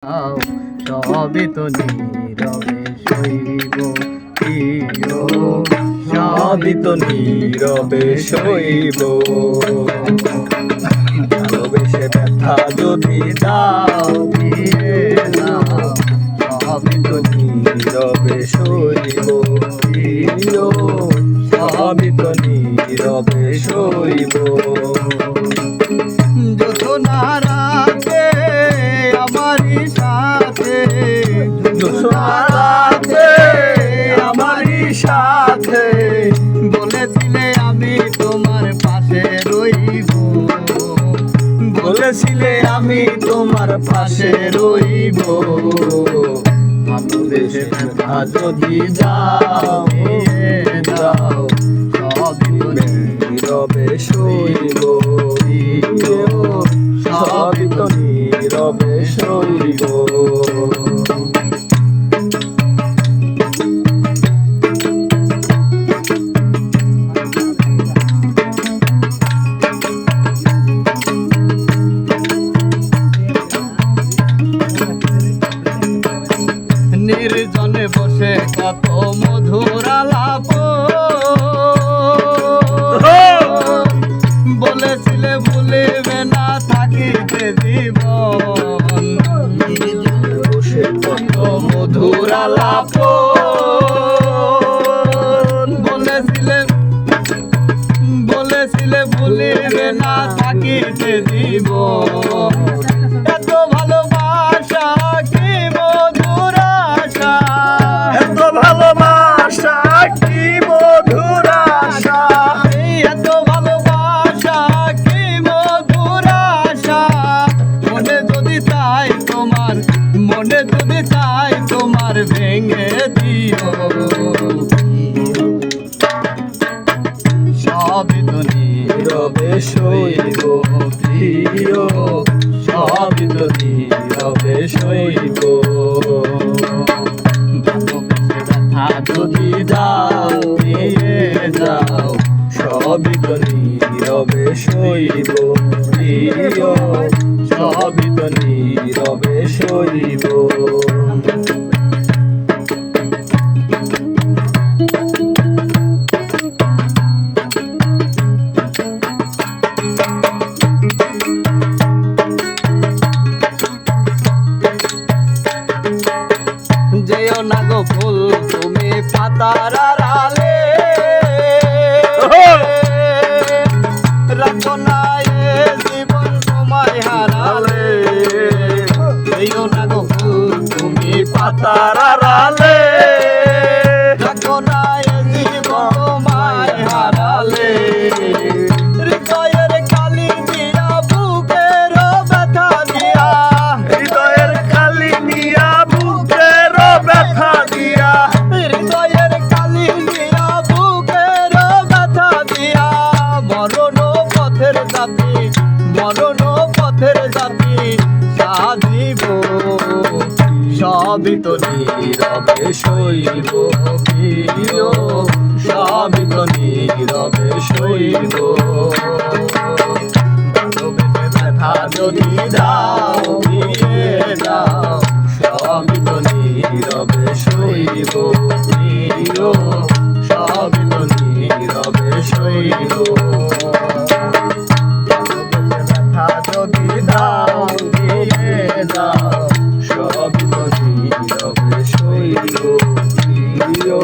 দাও সবই তো নীরবে সইব প্রিয়, সবই তো নীরবে সইব। ভালোবেসে ব্যথা যদি দাও দিয়ে দাও সবই তো নীরবে সইব প্রিয়, সবই তো নীরবে সইব। যোছনা রাতে আমারই সাথে, যোছনা রাতে আমারই সাথে, বলেছিলে আমি তোমার পাশে রইব, বলেছিলে আমি তোমার পাশে রইব। ভালোবেসে ব্যথা যদি দাও দিয়ে দাও সবই তো নীরবে সইব প্রিয়, সবই তো নীরবে সইব। নির্জনে বসে কত মধুর আলাপ, বলেছিলে ভুলিবে না থাকিতে জীবন। নির্জনে বসে কত মধুর আলাপ, বলেছিলে ভুলিবে না থাকিতে জীবন। এত ভালোবাসা কি মধুর আশা, এত ভালোবাসা কি মধুর আশা, এত ভালোবাসা কি মধুর আশা। মনে যদি চাই তোমার, মনে যদি চাই তোমার ভেঙে দিও, সবই তো নীরবে সইব প্রিয়, সবই তো নীরবে সইব। ভালোবেসে ব্যথা যদি দাও দিয়ে যাও সবই তো নীরবে সইব প্রিয়, সবই তো নীরবে সইব। যেও না গো ফুল তুমি পাতার আড়ালে, রাখো না এ জীবন তোমায় হারালে। যেও না গো ফুল তুমি পাতার আড়ালে, রাখো না এ জীবন তোমায় হারালে। হৃদয়ের কালি দিয়া বুকের ব্যথা দিয়া, হৃদয়ের কালি নিয়া বুকের ব্যথা দিয়া, হৃদয়ের কালি দিয়া বুকের ব্যথা দিয়া। মরণ পথের জাতি, মরণ পথের জাতি সাধিব, সবই তো নীরবে সইব প্রিয়, সবই তো নীরবে সইব। ভালোবেসে ব্যথা যদি দাও দিয়ে দাও সবই তো নীরবে সইব প্রিয়, সবই তো নীরবে সইব। ভালোবেসে ব্যথা যদি দাও দিয়ে দাও সবই তো নীরবে সইব প্রিয়।